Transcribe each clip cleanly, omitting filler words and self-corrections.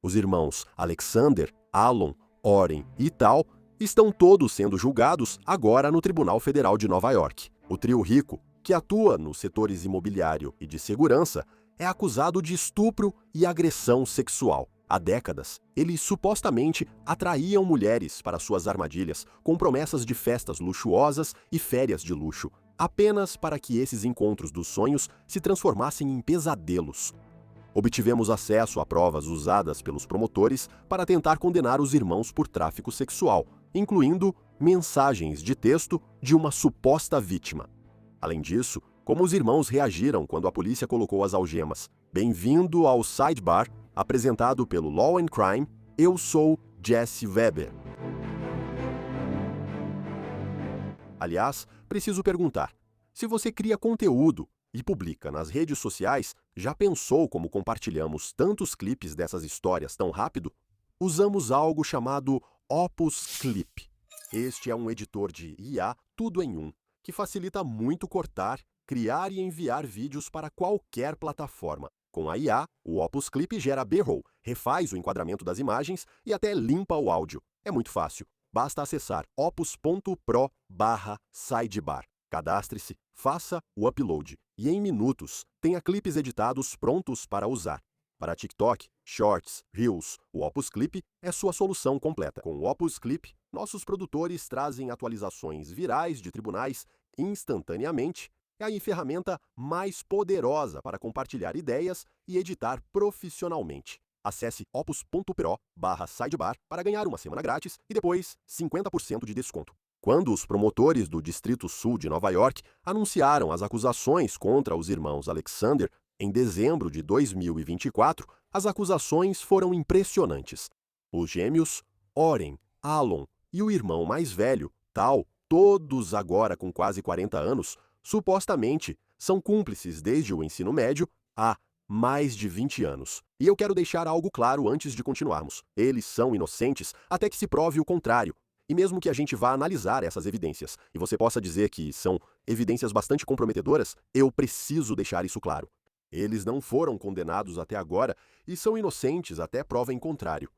Os irmãos Alexander, Alon, Oren e Tal estão todos sendo julgados agora no Tribunal Federal de Nova York. O trio rico, que atua nos setores imobiliário e de segurança, é acusado de estupro e agressão sexual. Há décadas, eles supostamente atraíam mulheres para suas armadilhas com promessas de festas luxuosas e férias de luxo, apenas para que esses encontros dos sonhos se transformassem em pesadelos. Obtivemos acesso a provas usadas pelos promotores para tentar condenar os irmãos por tráfico sexual, incluindo mensagens de texto de uma suposta vítima. Além disso, como os irmãos reagiram quando a polícia colocou as algemas. Bem-vindo ao Sidebar, apresentado pelo Law and Crime. Eu sou Jesse Weber. Aliás, preciso perguntar, se você cria conteúdo e publica nas redes sociais, já pensou como compartilhamos tantos clipes dessas histórias tão rápido? Usamos algo chamado Opus Clip. Este é um editor de IA tudo em um, que facilita muito cortar, criar e enviar vídeos para qualquer plataforma. Com a IA, o Opus Clip gera B-roll, refaz o enquadramento das imagens e até limpa o áudio. É muito fácil. Basta acessar opus.pro/sidebar. Cadastre-se, faça o upload e em minutos tenha clipes editados prontos para usar. Para TikTok, Shorts, Reels, o Opus Clip é sua solução completa. Com o Opus Clip, nossos produtores trazem atualizações virais de tribunais instantaneamente. É a ferramenta mais poderosa para compartilhar ideias e editar profissionalmente. Acesse opus.pro/sidebar para ganhar uma semana grátis e depois 50% de desconto. Quando os promotores do Distrito Sul de Nova York anunciaram as acusações contra os irmãos Alexander em dezembro de 2024, as acusações foram impressionantes. Os gêmeos, Oren, Alon e o irmão mais velho, Tal, todos agora com quase 40 anos, supostamente são cúmplices desde o ensino médio há mais de 20 anos. E eu quero deixar algo claro antes de continuarmos. Eles são inocentes até que se prove o contrário. E mesmo que a gente vá analisar essas evidências e você possa dizer que são evidências bastante comprometedoras, eu preciso deixar isso claro. Eles não foram condenados até agora e são inocentes até prova em contrário.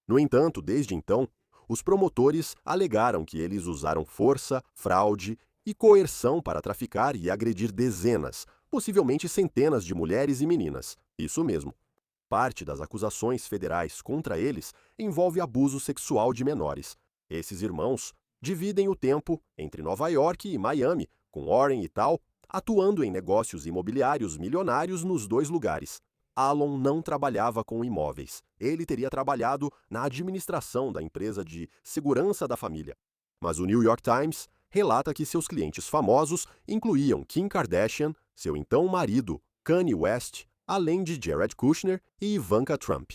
No entanto, desde então, os promotores alegaram que eles usaram força, fraude e coerção para traficar e agredir dezenas, possivelmente centenas de mulheres e meninas. Isso mesmo. Parte das acusações federais contra eles envolve abuso sexual de menores. Esses irmãos dividem o tempo entre Nova York e Miami, com Oren e Tal atuando em negócios imobiliários milionários nos dois lugares. Alon não trabalhava com imóveis. Ele teria trabalhado na administração da empresa de segurança da família. Mas o New York Times relata que seus clientes famosos incluíam Kim Kardashian, seu então marido, Kanye West, além de Jared Kushner e Ivanka Trump.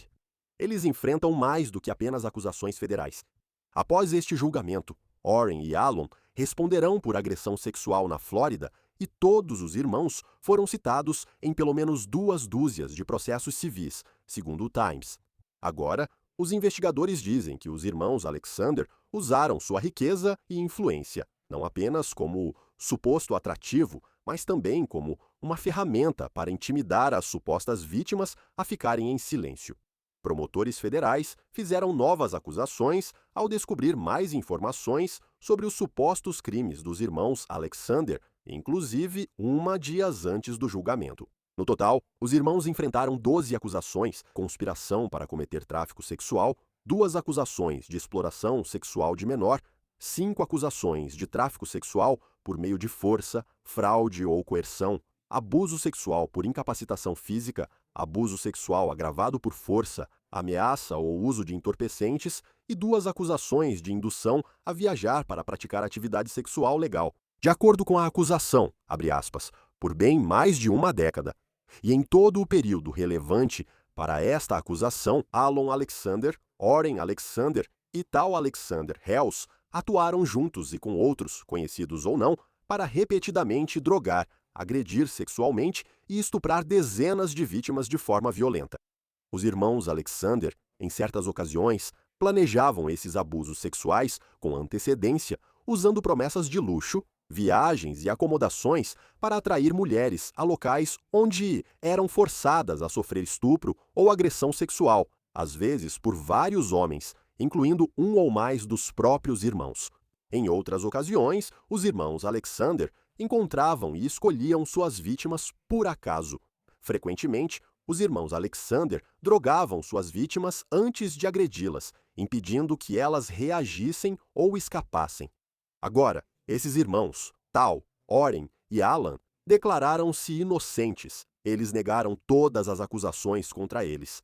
Eles enfrentam mais do que apenas acusações federais. Após este julgamento, Oren e Alon responderão por agressão sexual na Flórida e todos os irmãos foram citados em pelo menos 2 dúzias de processos civis, segundo o Times. Agora, os investigadores dizem que os irmãos Alexander usaram sua riqueza e influência, não apenas como suposto atrativo, mas também como uma ferramenta para intimidar as supostas vítimas a ficarem em silêncio. Promotores federais fizeram novas acusações ao descobrir mais informações sobre os supostos crimes dos irmãos Alexander, inclusive uma dias antes do julgamento. No total, os irmãos enfrentaram 12 acusações, conspiração para cometer tráfico sexual, 2 acusações de exploração sexual de menor, 5 acusações de tráfico sexual por meio de força, fraude ou coerção, abuso sexual por incapacitação física, abuso sexual agravado por força, ameaça ou uso de entorpecentes e 2 acusações de indução a viajar para praticar atividade sexual legal. De acordo com a acusação, abre aspas, por bem mais de uma década. E em todo o período relevante para esta acusação, Alon Alexander, Oren Alexander e Tal Alexander Hells atuaram juntos e com outros, conhecidos ou não, para repetidamente drogar, agredir sexualmente e estuprar dezenas de vítimas de forma violenta. Os irmãos Alexander, em certas ocasiões, planejavam esses abusos sexuais com antecedência, usando promessas de luxo, viagens e acomodações para atrair mulheres a locais onde eram forçadas a sofrer estupro ou agressão sexual, às vezes por vários homens, incluindo um ou mais dos próprios irmãos. Em outras ocasiões, os irmãos Alexander encontravam e escolhiam suas vítimas por acaso. Frequentemente, os irmãos Alexander drogavam suas vítimas antes de agredi-las, impedindo que elas reagissem ou escapassem. Agora, esses irmãos, Tal, Oren e Alan, declararam-se inocentes. Eles negaram todas as acusações contra eles.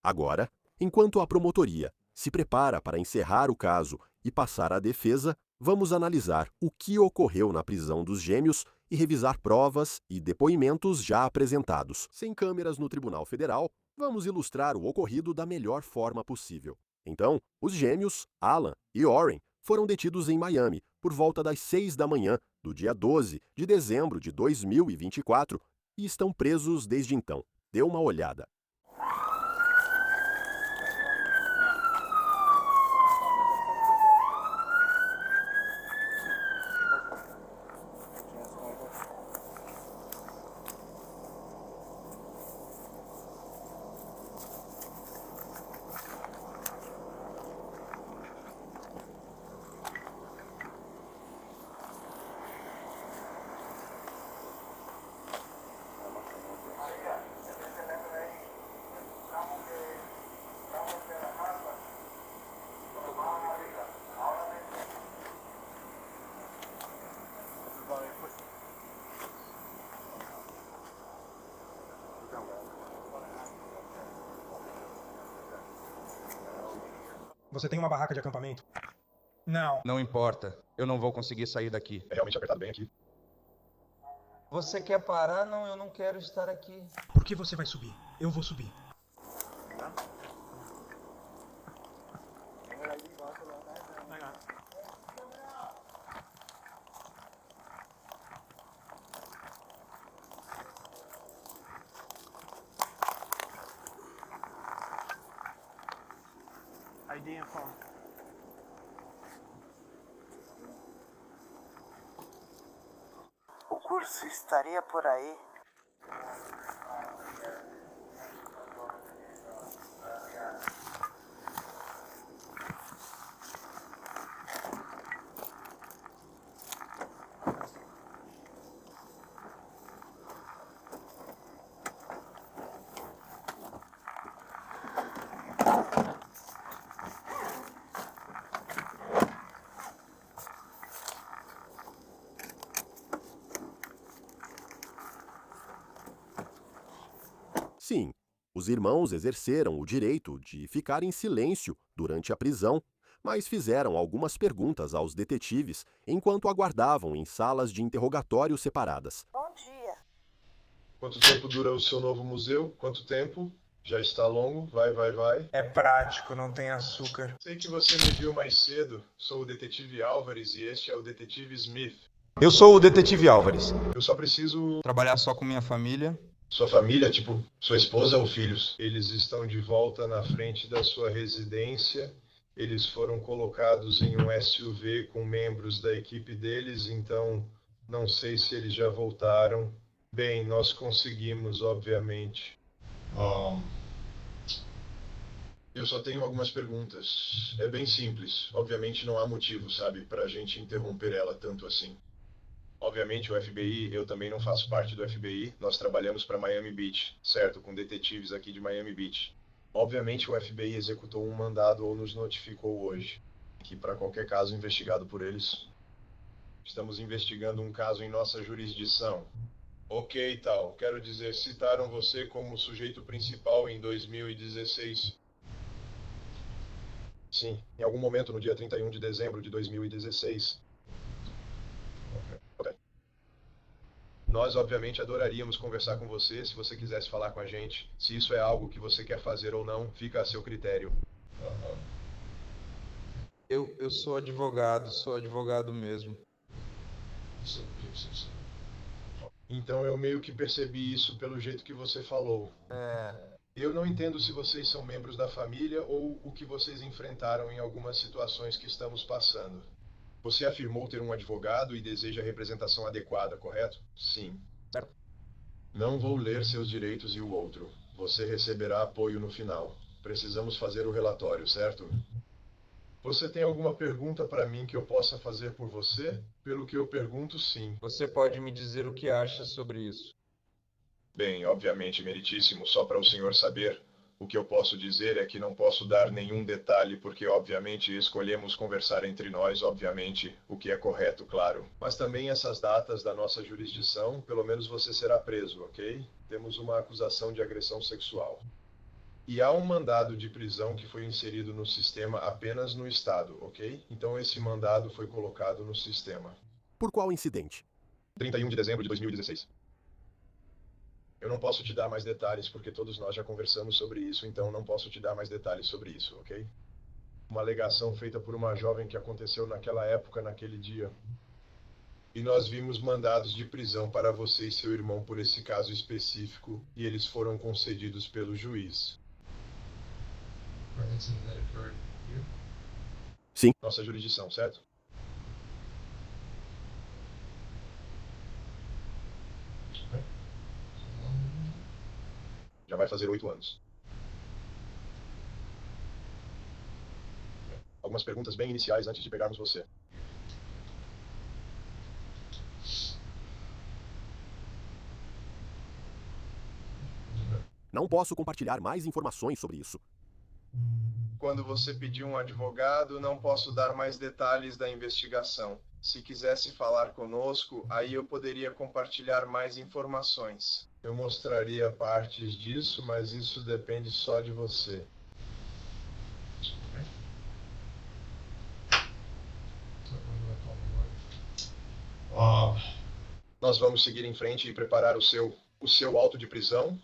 Agora, enquanto a promotoria se prepara para encerrar o caso e passar à defesa, vamos analisar o que ocorreu na prisão dos gêmeos e revisar provas e depoimentos já apresentados. Sem câmeras no Tribunal Federal, vamos ilustrar o ocorrido da melhor forma possível. Então, os gêmeos, Alan e Oren, foram detidos em Miami por volta das 6 da manhã do dia 12 de dezembro de 2024 e estão presos desde então. Dê uma olhada. Você tem uma barraca de acampamento? Não. Não importa. Eu não vou conseguir sair daqui. É realmente apertado bem aqui. Você quer parar? Não, eu não quero estar aqui. Por que você vai subir? Eu vou subir. ID and phone. O curso estaria por aí. Sim, os irmãos exerceram o direito de ficar em silêncio durante a prisão, mas fizeram algumas perguntas aos detetives enquanto aguardavam em salas de interrogatório separadas. Bom dia. Quanto tempo dura o seu novo museu? Quanto tempo? Já está longo? Vai. É prático, não tem açúcar. Sei que você me viu mais cedo. Sou o detetive Álvares e este é o detetive Smith. Eu sou o detetive Álvares. Eu só preciso... Trabalhar só com minha família. Sua família, tipo, sua esposa ou filhos? Eles estão de volta na frente da sua residência. Eles foram colocados em um SUV com membros da equipe deles, então não sei se eles já voltaram. Bem, nós conseguimos, obviamente. Eu só tenho algumas perguntas. É bem simples. Obviamente não há motivo, sabe, pra gente interromper ela tanto assim. Obviamente o FBI, eu também não faço parte do FBI, nós trabalhamos para Miami Beach, certo? Com detetives aqui de Miami Beach. Obviamente o FBI executou um mandado ou nos notificou hoje, que para qualquer caso investigado por eles, estamos investigando um caso em nossa jurisdição. Ok, tal. Quero dizer, citaram você como sujeito principal em 2016. Sim, em algum momento no dia 31 de dezembro de 2016. Ok. Nós, obviamente, adoraríamos conversar com você, se você quisesse falar com a gente. Se isso é algo que você quer fazer ou não, fica a seu critério. Eu sou advogado mesmo. Então eu meio que percebi isso pelo jeito que você falou. Eu não entendo se vocês são membros da família ou o que vocês enfrentaram em algumas situações que estamos passando. Você afirmou ter um advogado e deseja a representação adequada, correto? Sim. Não vou ler seus direitos e o outro. Você receberá apoio no final. Precisamos fazer o relatório, certo? Você tem alguma pergunta para mim que eu possa fazer por você? Pelo que eu pergunto, sim. Você pode me dizer o que acha sobre isso? Bem, obviamente, meritíssimo, só para o senhor saber. O que eu posso dizer é que não posso dar nenhum detalhe, porque, obviamente, escolhemos conversar entre nós, obviamente, o que é correto, claro. Mas também essas datas da nossa jurisdição, pelo menos você será preso, ok? Temos uma acusação de agressão sexual. E há um mandado de prisão que foi inserido no sistema apenas no estado, ok? Então esse mandado foi colocado no sistema. Por qual incidente? 31 de dezembro de 2016. Eu não posso te dar mais detalhes porque todos nós já conversamos sobre isso, então não posso te dar mais detalhes sobre isso, ok? Uma alegação feita por uma jovem que aconteceu naquela época, naquele dia. E nós vimos mandados de prisão para você e seu irmão por esse caso específico, e eles foram concedidos pelo juiz. Sim. Nossa jurisdição, certo? Já vai fazer 8 anos. Algumas perguntas bem iniciais antes de pegarmos você. Não posso compartilhar mais informações sobre isso. Quando você pediu um advogado, não posso dar mais detalhes da investigação. Se quisesse falar conosco, aí eu poderia compartilhar mais informações. Eu mostraria partes disso, mas isso depende só de você. Nós vamos seguir em frente e preparar o seu auto de prisão.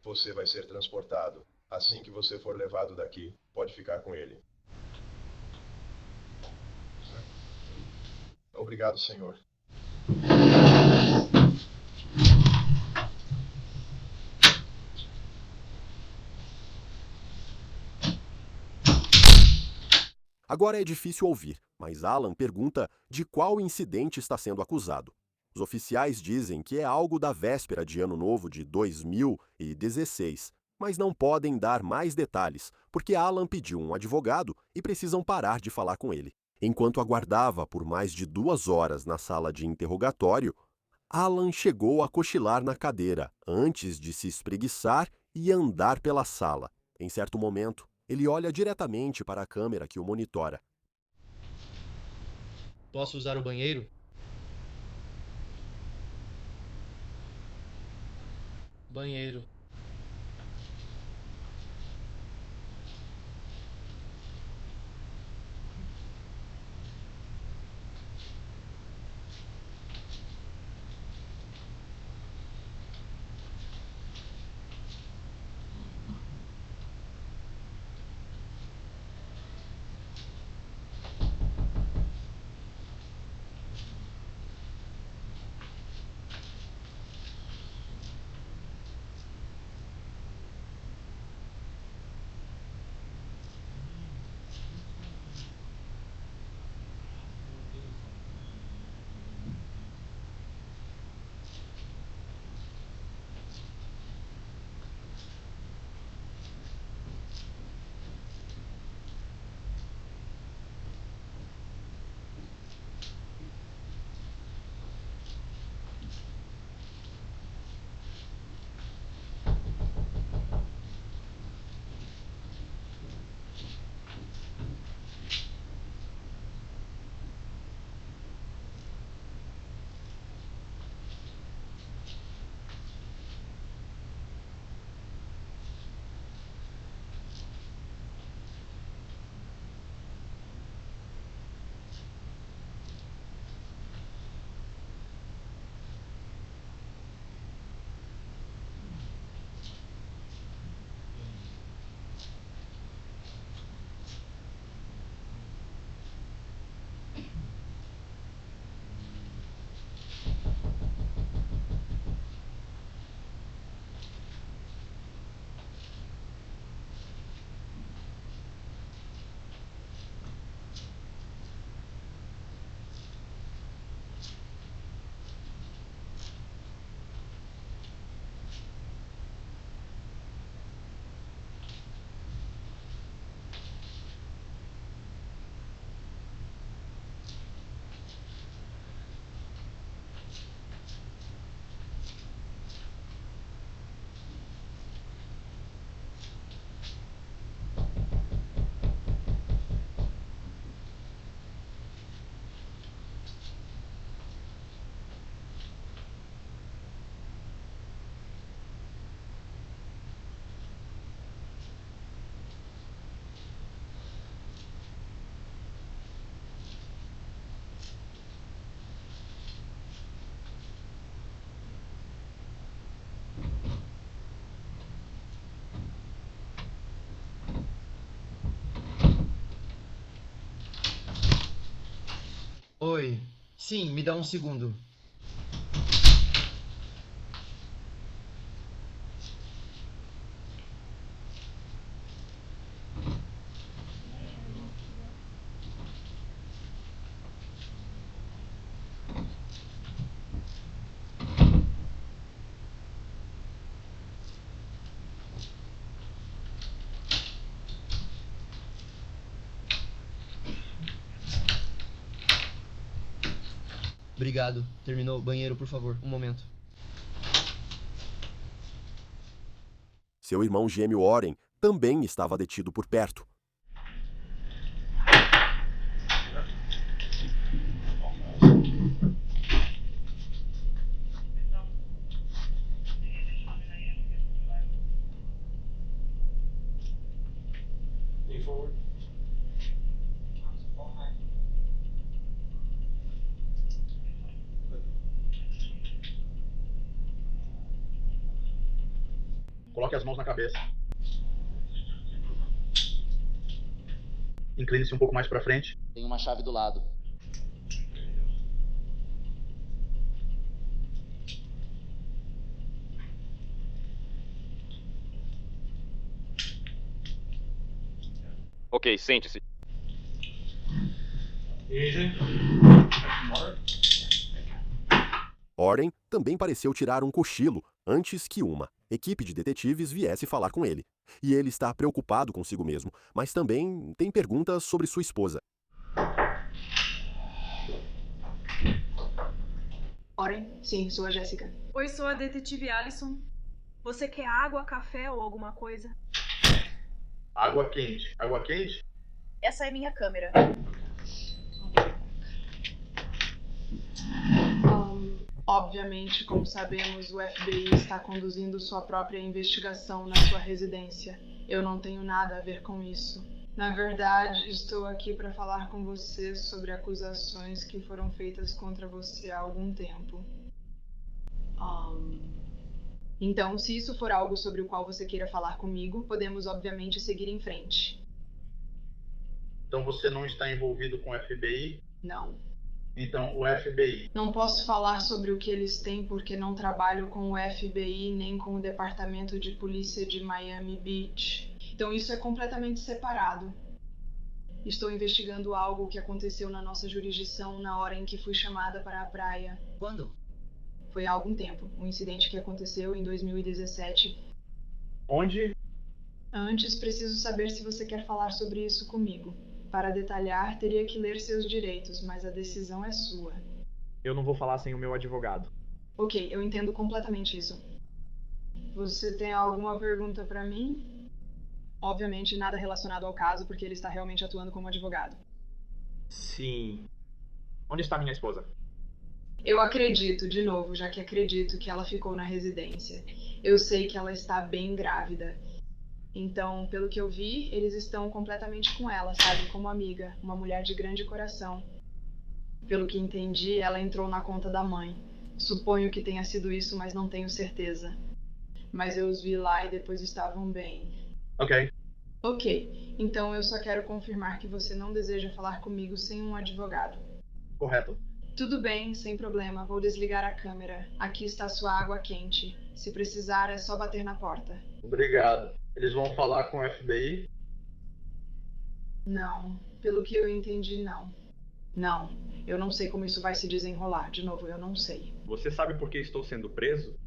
Você vai ser transportado. Assim que você for levado daqui, pode ficar com ele. Obrigado, senhor. Agora é difícil ouvir, mas Alan pergunta de qual incidente está sendo acusado. Os oficiais dizem que é algo da véspera de Ano Novo de 2016, mas não podem dar mais detalhes, porque Alan pediu um advogado e precisam parar de falar com ele. Enquanto aguardava por mais de 2 horas na sala de interrogatório, Alan chegou a cochilar na cadeira antes de se espreguiçar e andar pela sala. Em certo momento, ele olha diretamente para a câmera que o monitora. Posso usar o banheiro? Banheiro. Oi. Sim, me dá um segundo. Obrigado. Terminou. Banheiro, por favor. Um momento. Seu irmão gêmeo Oren também estava detido por perto. Coloque as mãos na cabeça. Incline-se um pouco mais para frente. Tem uma chave do lado. Ok, sente-se. Oren também pareceu tirar um cochilo antes que uma equipe de detetives viesse falar com ele. E ele está preocupado consigo mesmo, mas também tem perguntas sobre sua esposa. Oren? Sim, sou a Jéssica. Oi, sou a detetive Alison. Você quer água, café ou alguma coisa? Água quente. Água quente? Essa é minha câmera. Obviamente, como sabemos, o FBI está conduzindo sua própria investigação na sua residência. Eu não tenho nada a ver com isso. Na verdade, estou aqui para falar com você sobre acusações que foram feitas contra você há algum tempo. Então, se isso for algo sobre o qual você queira falar comigo, podemos obviamente seguir em frente. Então você não está envolvido com o FBI? Não. Então, o FBI. Não posso falar sobre o que eles têm porque não trabalho com o FBI nem com o Departamento de Polícia de Miami Beach. Então isso é completamente separado. Estou investigando algo que aconteceu na nossa jurisdição na hora em que fui chamada para a praia. Quando? Foi há algum tempo. Um incidente que aconteceu em 2017. Onde? Antes, preciso saber se você quer falar sobre isso comigo. Para detalhar, teria que ler seus direitos, mas a decisão é sua. Eu não vou falar sem o meu advogado. Ok, eu entendo completamente isso. Você tem alguma pergunta para mim? Obviamente nada relacionado ao caso, porque ele está realmente atuando como advogado. Sim. Onde está minha esposa? Eu acredito, de novo, já que acredito que ela ficou na residência. Eu sei que ela está bem grávida. Então, pelo que eu vi, eles estão completamente com ela, sabe? Como amiga, uma mulher de grande coração. Pelo que entendi, ela entrou na conta da mãe. Suponho que tenha sido isso, mas não tenho certeza. Mas eu os vi lá e depois estavam bem. Ok. Ok, então eu só quero confirmar que você não deseja falar comigo sem um advogado. Correto. Tudo bem, sem problema. Vou desligar a câmera. Aqui está sua água quente. Se precisar, é só bater na porta. Obrigado. Eles vão falar com o FBI? Não. Pelo que eu entendi, não. Não. Eu não sei como isso vai se desenrolar. De novo, eu não sei. Você sabe por que estou sendo preso?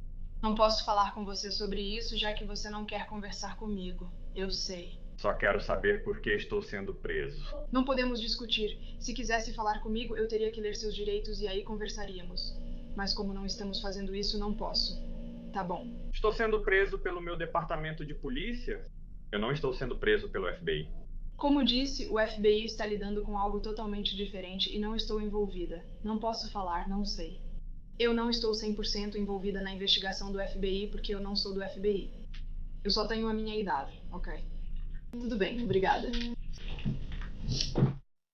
Não posso falar com você sobre isso, já que você não quer conversar comigo. Eu sei. Só quero saber por que estou sendo preso. Não podemos discutir. Se quisesse falar comigo, eu teria que ler seus direitos e aí conversaríamos. Mas como não estamos fazendo isso, não posso. Tá bom. Estou sendo preso pelo meu departamento de polícia? Eu não estou sendo preso pelo FBI. Como disse, o FBI está lidando com algo totalmente diferente e não estou envolvida. Não posso falar, não sei. Eu não estou 100% envolvida na investigação do FBI porque eu não sou do FBI. Eu só tenho a minha idade, ok? Tudo bem, obrigada.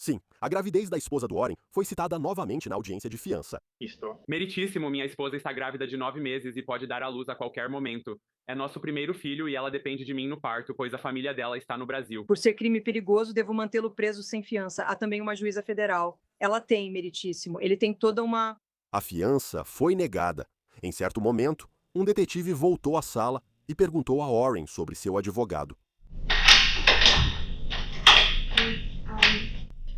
Sim, a gravidez da esposa do Oren foi citada novamente na audiência de fiança. Estou. Meritíssimo, minha esposa está grávida de 9 meses e pode dar à luz a qualquer momento. É nosso primeiro filho e ela depende de mim no parto, pois a família dela está no Brasil. Por ser crime perigoso, devo mantê-lo preso sem fiança. Há também uma juíza federal. Ela tem, meritíssimo. Ele tem toda uma... A fiança foi negada. Em certo momento, um detetive voltou à sala e perguntou a Warren sobre seu advogado.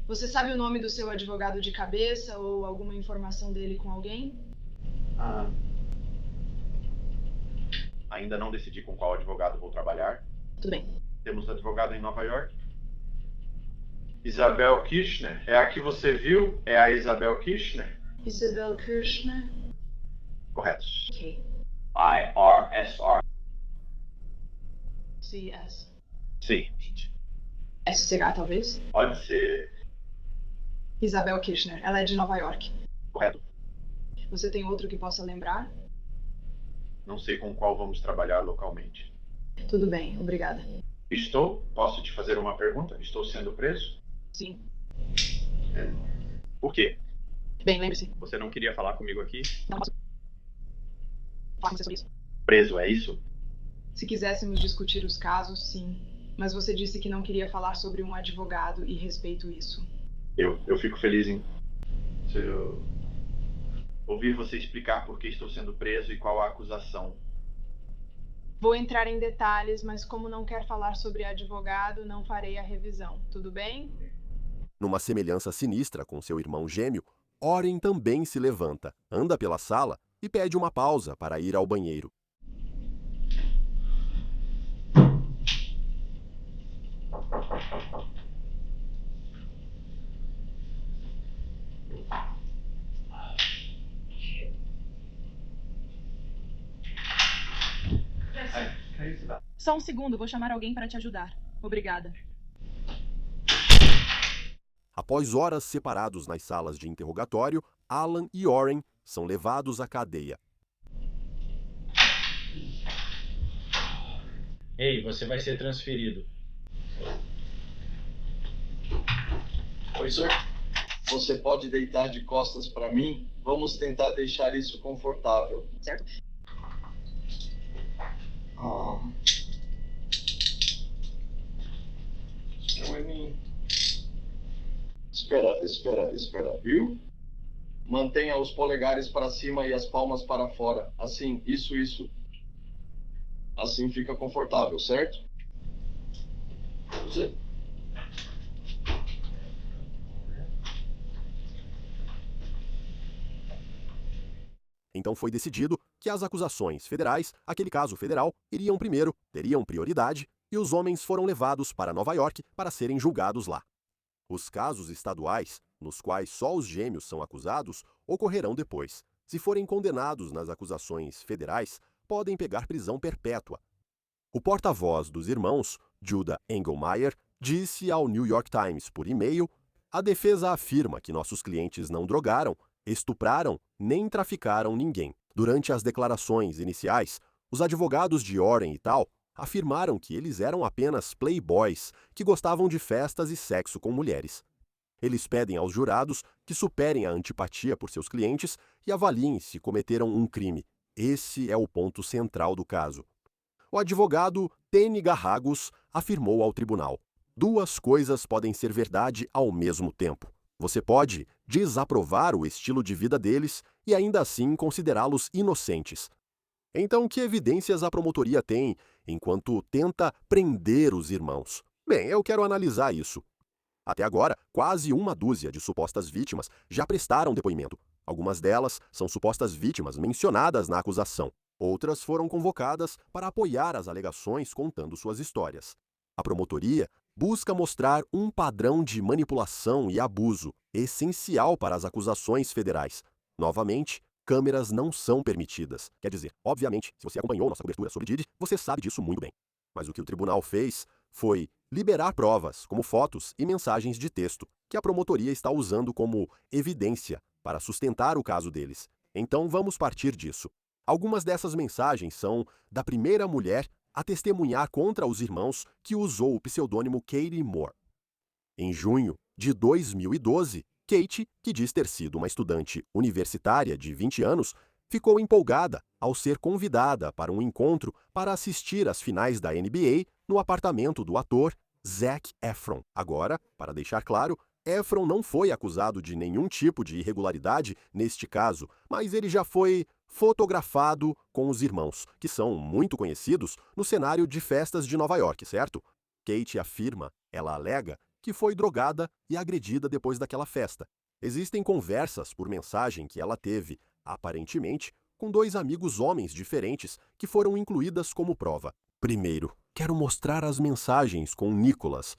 Você sabe o nome do seu advogado de cabeça ou alguma informação dele com alguém? Ainda não decidi com qual advogado vou trabalhar. Tudo bem. Temos advogado em Nova York. Isabel Kirchner. É a que você viu? É a Isabel Kirchner? Isabel Kirchner? Correto. Ok. IRSR. CS. Sim. SCH, talvez? Pode ser. Isabel Kirchner. Ela é de Nova York. Correto. Você tem outro que possa lembrar? Não sei com qual vamos trabalhar localmente. Tudo bem, obrigada. Posso te fazer uma pergunta? Estou sendo preso? Sim. Por quê? Bem, lembre-se. Você não queria falar comigo aqui? Não posso falar com você sobre isso. Preso, é isso? Se quiséssemos discutir os casos, sim. Mas você disse que não queria falar sobre um advogado e respeito isso. Eu fico feliz em ouvir você explicar por que estou sendo preso e qual a acusação. Vou entrar em detalhes, mas como não quer falar sobre advogado, não farei a revisão. Tudo bem? Numa semelhança sinistra com seu irmão gêmeo, Oren também se levanta, anda pela sala e pede uma pausa para ir ao banheiro. Só um segundo, vou chamar alguém para te ajudar. Obrigada. Após horas separados nas salas de interrogatório, Alan e Oren são levados à cadeia. Ei, você vai ser transferido. Oi, senhor. Você pode deitar de costas para mim? Vamos tentar deixar isso confortável. Certo. Espera, viu? Mantenha os polegares para cima e as palmas para fora. Assim, isso. Assim fica confortável, certo? Você... Então foi decidido que as acusações federais, aquele caso federal, iriam primeiro, teriam prioridade, e os homens foram levados para Nova York para serem julgados lá. Os casos estaduais, nos quais só os gêmeos são acusados, ocorrerão depois. Se forem condenados nas acusações federais, podem pegar prisão perpétua. O porta-voz dos irmãos, Judah Engelmeyer, disse ao New York Times por e-mail: "A defesa afirma que nossos clientes não drogaram, estupraram, nem traficaram ninguém. Durante as declarações iniciais, os advogados de Oren e tal afirmaram que eles eram apenas playboys que gostavam de festas e sexo com mulheres. Eles pedem aos jurados que superem a antipatia por seus clientes e avaliem se cometeram um crime. Esse é o ponto central do caso." O advogado Teny Garragos afirmou ao tribunal: "Duas coisas podem ser verdade ao mesmo tempo. Você pode desaprovar o estilo de vida deles e ainda assim considerá-los inocentes. Então, que evidências a promotoria tem enquanto tenta prender os irmãos? Bem, eu quero analisar isso. Até agora, quase uma dúzia de supostas vítimas já prestaram depoimento. Algumas delas são supostas vítimas mencionadas na acusação. Outras foram convocadas para apoiar as alegações contando suas histórias. A promotoria busca mostrar um padrão de manipulação e abuso essencial para as acusações federais. Novamente, câmeras não são permitidas. Quer dizer, obviamente, se você acompanhou nossa cobertura sobre Didi, você sabe disso muito bem. Mas o que o tribunal fez foi liberar provas, como fotos e mensagens de texto, que a promotoria está usando como evidência para sustentar o caso deles. Então vamos partir disso. Algumas dessas mensagens são da primeira mulher a testemunhar contra os irmãos que usou o pseudônimo Katie Moore. Em junho de 2012, Kate, que diz ter sido uma estudante universitária de 20 anos, ficou empolgada ao ser convidada para um encontro para assistir às finais da NBA no apartamento do ator Zac Efron. Agora, para deixar claro, Efron não foi acusado de nenhum tipo de irregularidade neste caso, mas ele já foi fotografado com os irmãos, que são muito conhecidos no cenário de festas de Nova York, certo? Kate afirma, ela alega, que foi drogada e agredida depois daquela festa. Existem conversas por mensagem que ela teve, aparentemente, com 2 amigos homens diferentes que foram incluídas como prova. Primeiro, quero mostrar as mensagens com Nicholas.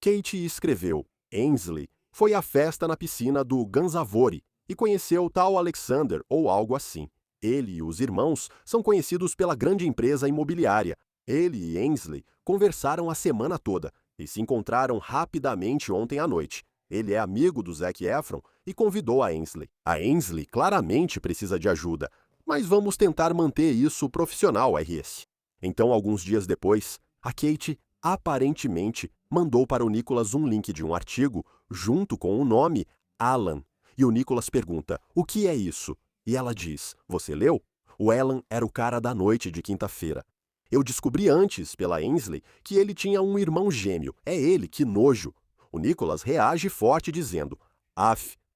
Kate escreveu, Ainsley foi à festa na piscina do Ganzavore e conheceu tal Alexander ou algo assim. Ele e os irmãos são conhecidos pela grande empresa imobiliária. Ele e Ainsley conversaram a semana toda e se encontraram rapidamente ontem à noite. Ele é amigo do Zac Efron e convidou a Ainsley. A Ainsley claramente precisa de ajuda, mas vamos tentar manter isso profissional, RS. Então, alguns dias depois, a Kate aparentemente mandou para o Nicholas um link de um artigo junto com o nome Alan. E o Nicholas pergunta, o que é isso? E ela diz, você leu? O Alan era o cara da noite de quinta-feira. Eu descobri antes, pela Ainsley, que ele tinha um irmão gêmeo. É ele, que nojo. O Nicholas reage forte dizendo,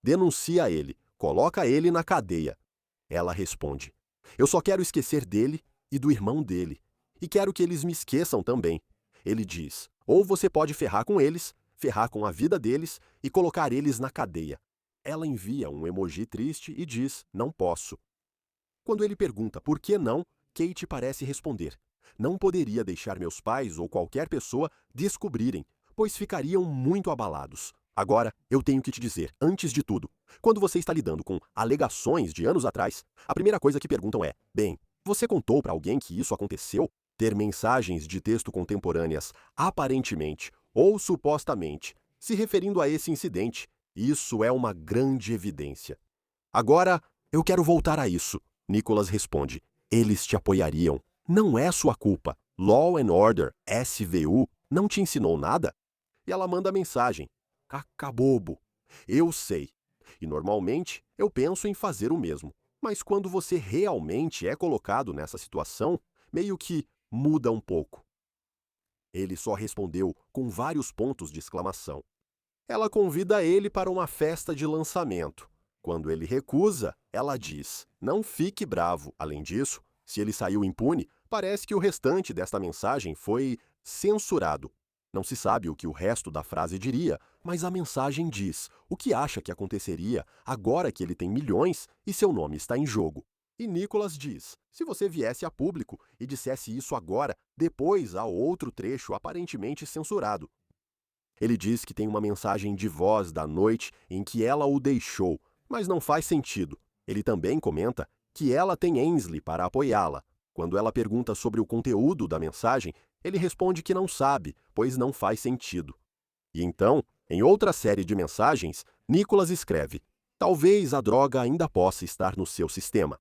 denuncia ele, coloca ele na cadeia. Ela responde, eu só quero esquecer dele e do irmão dele. E quero que eles me esqueçam também. Ele diz, ou você pode ferrar com eles, ferrar com a vida deles e colocar eles na cadeia. Ela envia um emoji triste e diz, não posso. Quando ele pergunta por que não, Kate parece responder, não poderia deixar meus pais ou qualquer pessoa descobrirem, pois ficariam muito abalados. Agora, eu tenho que te dizer, antes de tudo, quando você está lidando com alegações de anos atrás, a primeira coisa que perguntam é, bem, você contou para alguém que isso aconteceu? Ter mensagens de texto contemporâneas, aparentemente ou supostamente, se referindo a esse incidente, isso é uma grande evidência. Agora, eu quero voltar a isso. Nicholas responde, eles te apoiariam. Não é sua culpa. Law and Order, SVU, não te ensinou nada? E ela manda mensagem, cacabobo. Eu sei. E normalmente, eu penso em fazer o mesmo. Mas quando você realmente é colocado nessa situação, meio que muda um pouco. Ele só respondeu com vários pontos de exclamação. Ela convida ele para uma festa de lançamento. Quando ele recusa, ela diz, não fique bravo. Além disso, se ele saiu impune, parece que o restante desta mensagem foi censurado. Não se sabe o que o resto da frase diria, mas a mensagem diz o que acha que aconteceria agora que ele tem milhões e seu nome está em jogo. E Nicholas diz, se você viesse a público e dissesse isso agora, depois há outro trecho aparentemente censurado. Ele diz que tem uma mensagem de voz da noite em que ela o deixou, mas não faz sentido. Ele também comenta que ela tem Ainsley para apoiá-la. Quando ela pergunta sobre o conteúdo da mensagem, ele responde que não sabe, pois não faz sentido. E então, em outra série de mensagens, Nicholas escreve, talvez a droga ainda possa estar no seu sistema.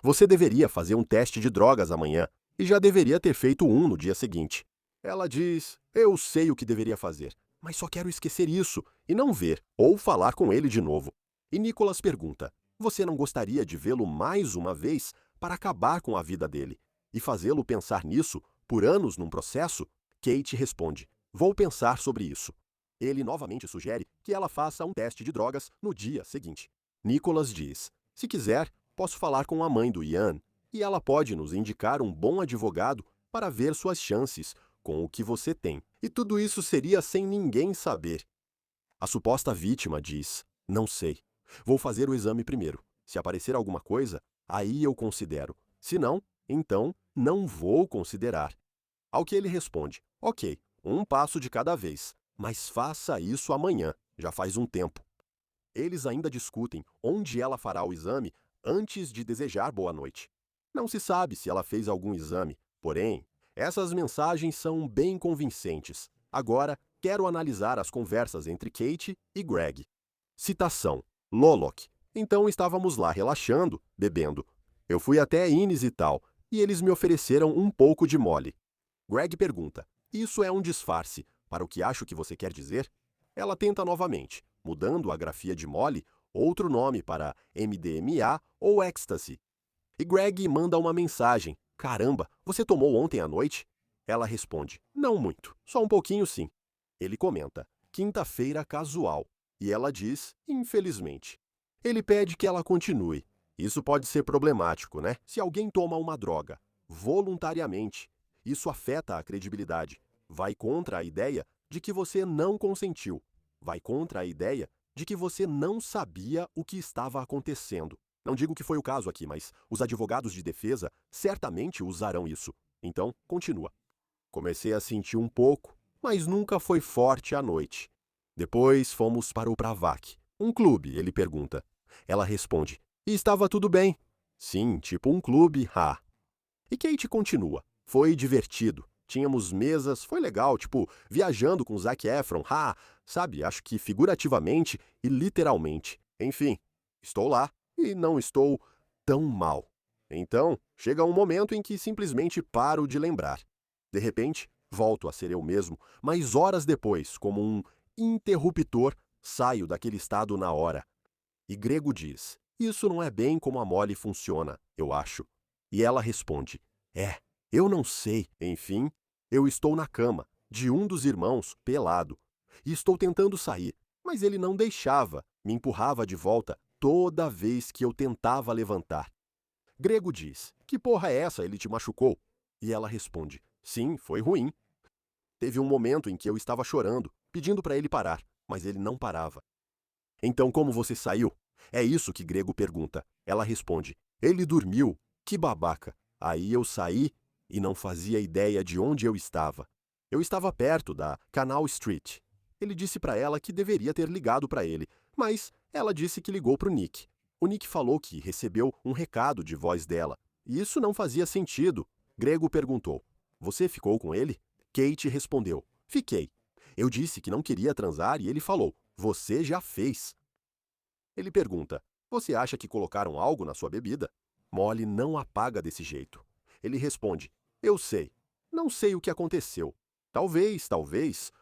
Você deveria fazer um teste de drogas amanhã e já deveria ter feito um no dia seguinte. Ela diz, eu sei o que deveria fazer, mas só quero esquecer isso e não ver ou falar com ele de novo. E Nicholas pergunta, você não gostaria de vê-lo mais uma vez para acabar com a vida dele e fazê-lo pensar nisso por anos num processo? Kate responde, vou pensar sobre isso. Ele novamente sugere que ela faça um teste de drogas no dia seguinte. Nicholas diz, se quiser, posso falar com a mãe do Ian e ela pode nos indicar um bom advogado para ver suas chances com o que você tem. E tudo isso seria sem ninguém saber. A suposta vítima diz, não sei. Vou fazer o exame primeiro. Se aparecer alguma coisa, aí eu considero. Se não, então não vou considerar. Ao que ele responde, ok, um passo de cada vez, mas faça isso amanhã, já faz um tempo. Eles ainda discutem onde ela fará o exame antes de desejar boa noite. Não se sabe se ela fez algum exame, porém, essas mensagens são bem convincentes. Agora, quero analisar as conversas entre Kate e Greg. Citação, Lolok. Então estávamos lá relaxando, bebendo. Eu fui até Innis e tal, e eles me ofereceram um pouco de mole. Greg pergunta, isso é um disfarce para o que acho que você quer dizer? Ela tenta novamente, mudando a grafia de mole, outro nome para MDMA ou Ecstasy. E Greg manda uma mensagem, caramba, você tomou ontem à noite? Ela responde, não muito, só um pouquinho sim. Ele comenta, quinta-feira casual. E ela diz, infelizmente. Ele pede que ela continue. Isso pode ser problemático, né? Se alguém toma uma droga, voluntariamente, isso afeta a credibilidade. Vai contra a ideia de que você não consentiu. Vai contra a ideia de que você não sabia o que estava acontecendo. Não digo que foi o caso aqui, mas os advogados de defesa certamente usarão isso. Então, continua. Comecei a sentir um pouco, mas nunca foi forte à noite. Depois fomos para o Pravac, um clube, ele pergunta. Ela responde, e estava tudo bem. Sim, tipo um clube, E Kate continua. Foi divertido. Tínhamos mesas, foi legal, tipo, viajando com Zac Efron, sabe, acho que figurativamente e literalmente. Enfim, estou lá e não estou tão mal. Então, chega um momento em que simplesmente paro de lembrar. De repente, volto a ser eu mesmo, mas horas depois, como um interruptor, saio daquele estado na hora. E Grego diz, isso não é bem como a Molly funciona, eu acho. E ela responde, eu não sei. Enfim, eu estou na cama, de um dos irmãos, pelado. E estou tentando sair, mas ele não deixava, me empurrava de volta toda vez que eu tentava levantar. Grego diz, que porra é essa? Ele te machucou? E ela responde, sim, foi ruim. Teve um momento em que eu estava chorando, pedindo para ele parar, mas ele não parava. Então como você saiu? É isso que Grego pergunta. Ela responde, ele dormiu, que babaca. Aí eu saí e não fazia ideia de onde eu estava. Eu estava perto da Canal Street. Ele disse para ela que deveria ter ligado para ele, mas ela disse que ligou para o Nick. O Nick falou que recebeu um recado de voz dela. E isso não fazia sentido. Grego perguntou, você ficou com ele? Kate respondeu, fiquei. Eu disse que não queria transar e ele falou, você já fez. Ele pergunta, você acha que colocaram algo na sua bebida? Molly não apaga desse jeito. Ele responde, eu sei. Não sei o que aconteceu. Talvez,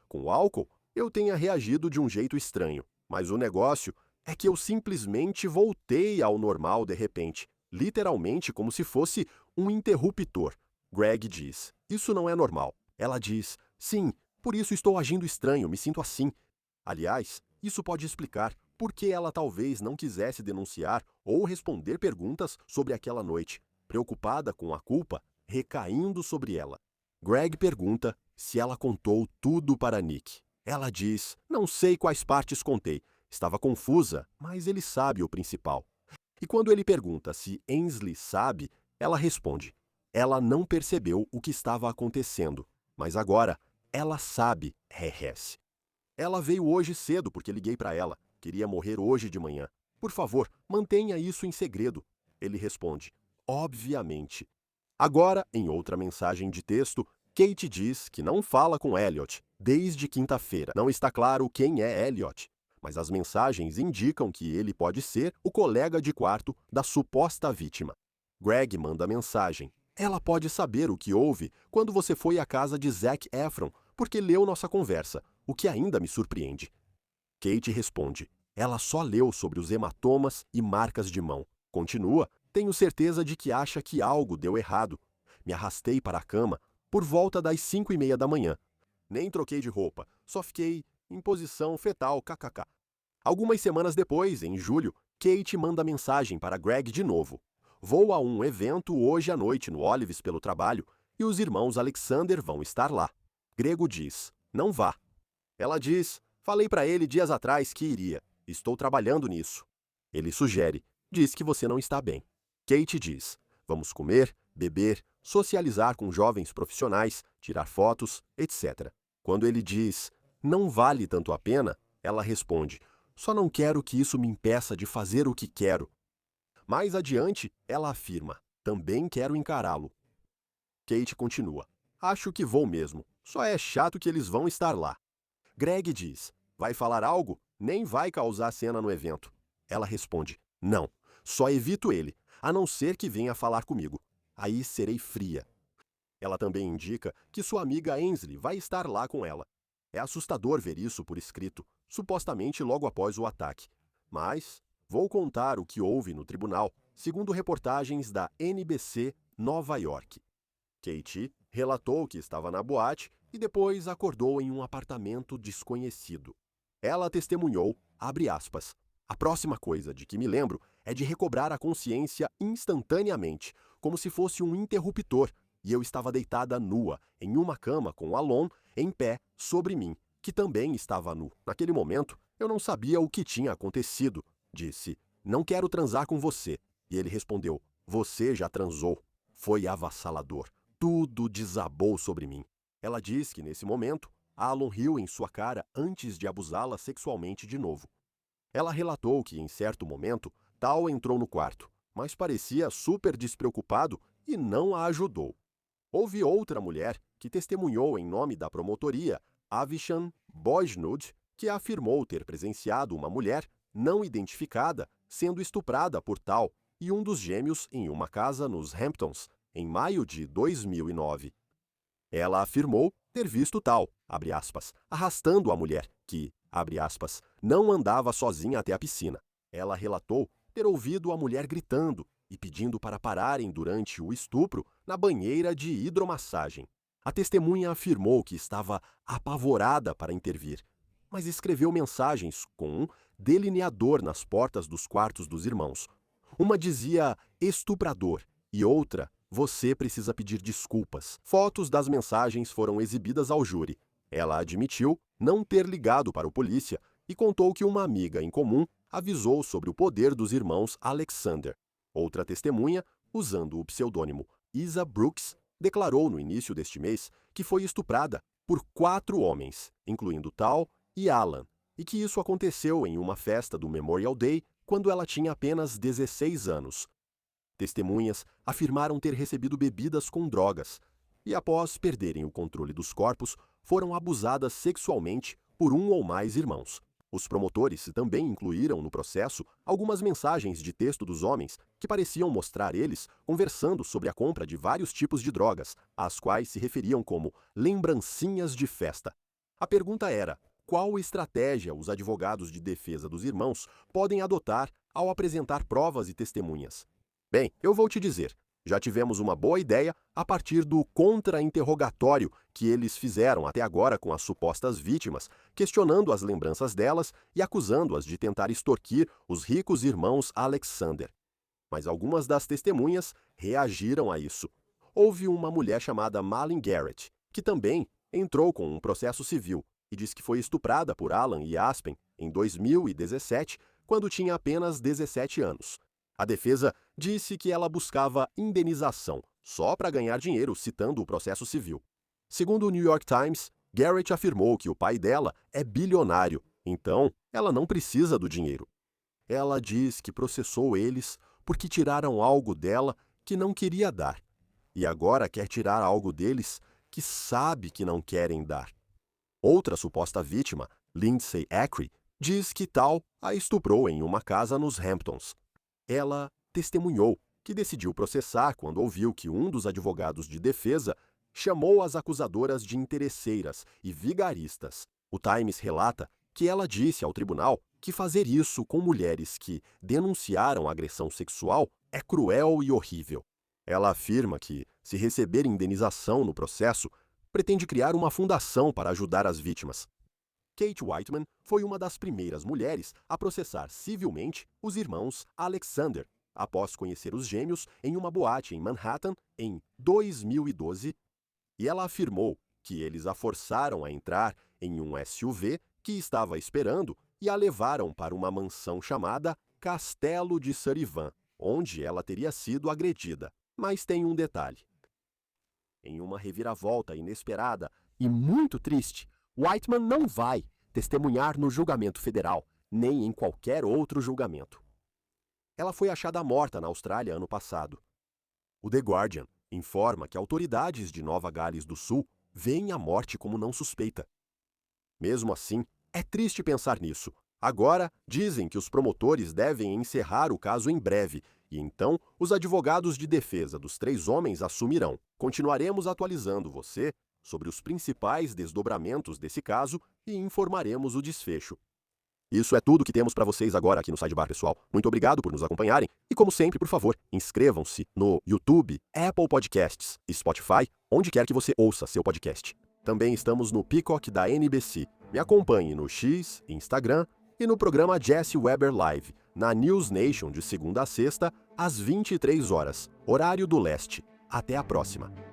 com o álcool, eu tenha reagido de um jeito estranho. Mas o negócio é que eu simplesmente voltei ao normal de repente. Literalmente como se fosse um interruptor. Greg diz, isso não é normal. Ela diz, sim, por isso estou agindo estranho, me sinto assim. Aliás, isso pode explicar por que ela talvez não quisesse denunciar ou responder perguntas sobre aquela noite, preocupada com a culpa recaindo sobre ela. Greg pergunta se ela contou tudo para Nick. Ela diz, não sei quais partes contei. Estava confusa, mas ele sabe o principal. E quando ele pergunta se Ainsley sabe, ela responde, ela não percebeu o que estava acontecendo, mas agora ela sabe, Ela veio hoje cedo porque liguei para ela. Queria morrer hoje de manhã. Por favor, mantenha isso em segredo. Ele responde, obviamente. Agora, em outra mensagem de texto, Kate diz que não fala com Elliot desde quinta-feira. Não está claro quem é Elliot, mas as mensagens indicam que ele pode ser o colega de quarto da suposta vítima. Greg manda mensagem. Ela pode saber o que houve quando você foi à casa de Zac Efron, porque leu nossa conversa, o que ainda me surpreende. Kate responde, ela só leu sobre os hematomas e marcas de mão. Continua, tenho certeza de que acha que algo deu errado. Me arrastei para a cama por volta das 5:30 da manhã. Nem troquei de roupa, só fiquei em posição fetal, kkk. Algumas semanas depois, em julho, Kate manda mensagem para Greg de novo. Vou a um evento hoje à noite no Olives pelo trabalho e os irmãos Alexander vão estar lá. Grego diz, não vá. Ela diz, falei para ele dias atrás que iria. Estou trabalhando nisso. Ele sugere, diz que você não está bem. Kate diz, vamos comer, beber, socializar com jovens profissionais, tirar fotos, etc. Quando ele diz, não vale tanto a pena, ela responde, só não quero que isso me impeça de fazer o que quero. Mais adiante, ela afirma, também quero encará-lo. Kate continua, acho que vou mesmo, só é chato que eles vão estar lá. Greg diz, vai falar algo? Nem vai causar cena no evento. Ela responde, não, só evito ele, a não ser que venha falar comigo. Aí serei fria. Ela também indica que sua amiga Ainsley vai estar lá com ela. É assustador ver isso por escrito, supostamente logo após o ataque. Mas vou contar o que houve no tribunal, segundo reportagens da NBC Nova York. Kate relatou que estava na boate e depois acordou em um apartamento desconhecido. Ela testemunhou, abre aspas, a próxima coisa de que me lembro é de recobrar a consciência instantaneamente, como se fosse um interruptor, e eu estava deitada nua, em uma cama com Alon em pé sobre mim, que também estava nu. Naquele momento, eu não sabia o que tinha acontecido. Disse, não quero transar com você. E ele respondeu, você já transou. Foi avassalador. Tudo desabou sobre mim. Ela diz que, nesse momento, Alon riu em sua cara antes de abusá-la sexualmente de novo. Ela relatou que, em certo momento, Tal entrou no quarto, mas parecia super despreocupado e não a ajudou. Houve outra mulher que testemunhou em nome da promotoria, Avishan Bojnud, que afirmou ter presenciado uma mulher não identificada sendo estuprada por Tal e um dos gêmeos em uma casa nos Hamptons, em maio de 2009. Ela afirmou ter visto Tal, abre aspas, arrastando a mulher, que, abre aspas, não andava sozinha até a piscina. Ela relatou ter ouvido a mulher gritando e pedindo para pararem durante o estupro na banheira de hidromassagem. A testemunha afirmou que estava apavorada para intervir, mas escreveu mensagens com um delineador nas portas dos quartos dos irmãos. Uma dizia estuprador e outra, você precisa pedir desculpas. Fotos das mensagens foram exibidas ao júri. Ela admitiu não ter ligado para o polícia e contou que uma amiga em comum avisou sobre o poder dos irmãos Alexander. Outra testemunha, usando o pseudônimo Isa Brooks, declarou no início deste mês que foi estuprada por 4 homens, incluindo Tal e Alan, e que isso aconteceu em uma festa do Memorial Day quando ela tinha apenas 16 anos. Testemunhas afirmaram ter recebido bebidas com drogas e, após perderem o controle dos corpos, foram abusadas sexualmente por um ou mais irmãos. Os promotores também incluíram no processo algumas mensagens de texto dos homens que pareciam mostrar eles conversando sobre a compra de vários tipos de drogas, às quais se referiam como lembrancinhas de festa. A pergunta era, qual estratégia os advogados de defesa dos irmãos podem adotar ao apresentar provas e testemunhas? Bem, eu vou te dizer, já tivemos uma boa ideia a partir do contra-interrogatório que eles fizeram até agora com as supostas vítimas, questionando as lembranças delas e acusando-as de tentar extorquir os ricos irmãos Alexander. Mas algumas das testemunhas reagiram a isso. Houve uma mulher chamada Malin Garrett, que também entrou com um processo civil e diz que foi estuprada por Alan e Aspen em 2017, quando tinha apenas 17 anos. A defesa disse que ela buscava indenização só para ganhar dinheiro, citando o processo civil. Segundo o New York Times, Garrett afirmou que o pai dela é bilionário, então ela não precisa do dinheiro. Ela diz que processou eles porque tiraram algo dela que não queria dar, e agora quer tirar algo deles que sabe que não querem dar. Outra suposta vítima, Lindsay Acri, diz que Tal a estuprou em uma casa nos Hamptons. Ela testemunhou que decidiu processar quando ouviu que um dos advogados de defesa chamou as acusadoras de interesseiras e vigaristas. O Times relata que ela disse ao tribunal que fazer isso com mulheres que denunciaram agressão sexual é cruel e horrível. Ela afirma que, se receber indenização no processo, pretende criar uma fundação para ajudar as vítimas. Kate Whiteman foi uma das primeiras mulheres a processar civilmente os irmãos Alexander, após conhecer os gêmeos em uma boate em Manhattan em 2012, e ela afirmou que eles a forçaram a entrar em um SUV que estava esperando e a levaram para uma mansão chamada Castelo de Sullivan, onde ela teria sido agredida. Mas tem um detalhe. Em uma reviravolta inesperada e muito triste, Whiteman não vai testemunhar no julgamento federal, nem em qualquer outro julgamento. Ela foi achada morta na Austrália ano passado. O The Guardian informa que autoridades de Nova Gales do Sul veem a morte como não suspeita. Mesmo assim, é triste pensar nisso. Agora, dizem que os promotores devem encerrar o caso em breve, e então os advogados de defesa dos 3 homens assumirão. Continuaremos atualizando você sobre os principais desdobramentos desse caso e informaremos o desfecho. Isso é tudo que temos para vocês agora aqui no Sidebar, pessoal. Muito obrigado por nos acompanharem e, como sempre, por favor, inscrevam-se no YouTube, Apple Podcasts e Spotify, onde quer que você ouça seu podcast. Também estamos no Peacock da NBC Me acompanhe no X, Instagram e no programa Jesse Weber Live, na News Nation de segunda a sexta, às 23 horas, horário do leste. Até a próxima!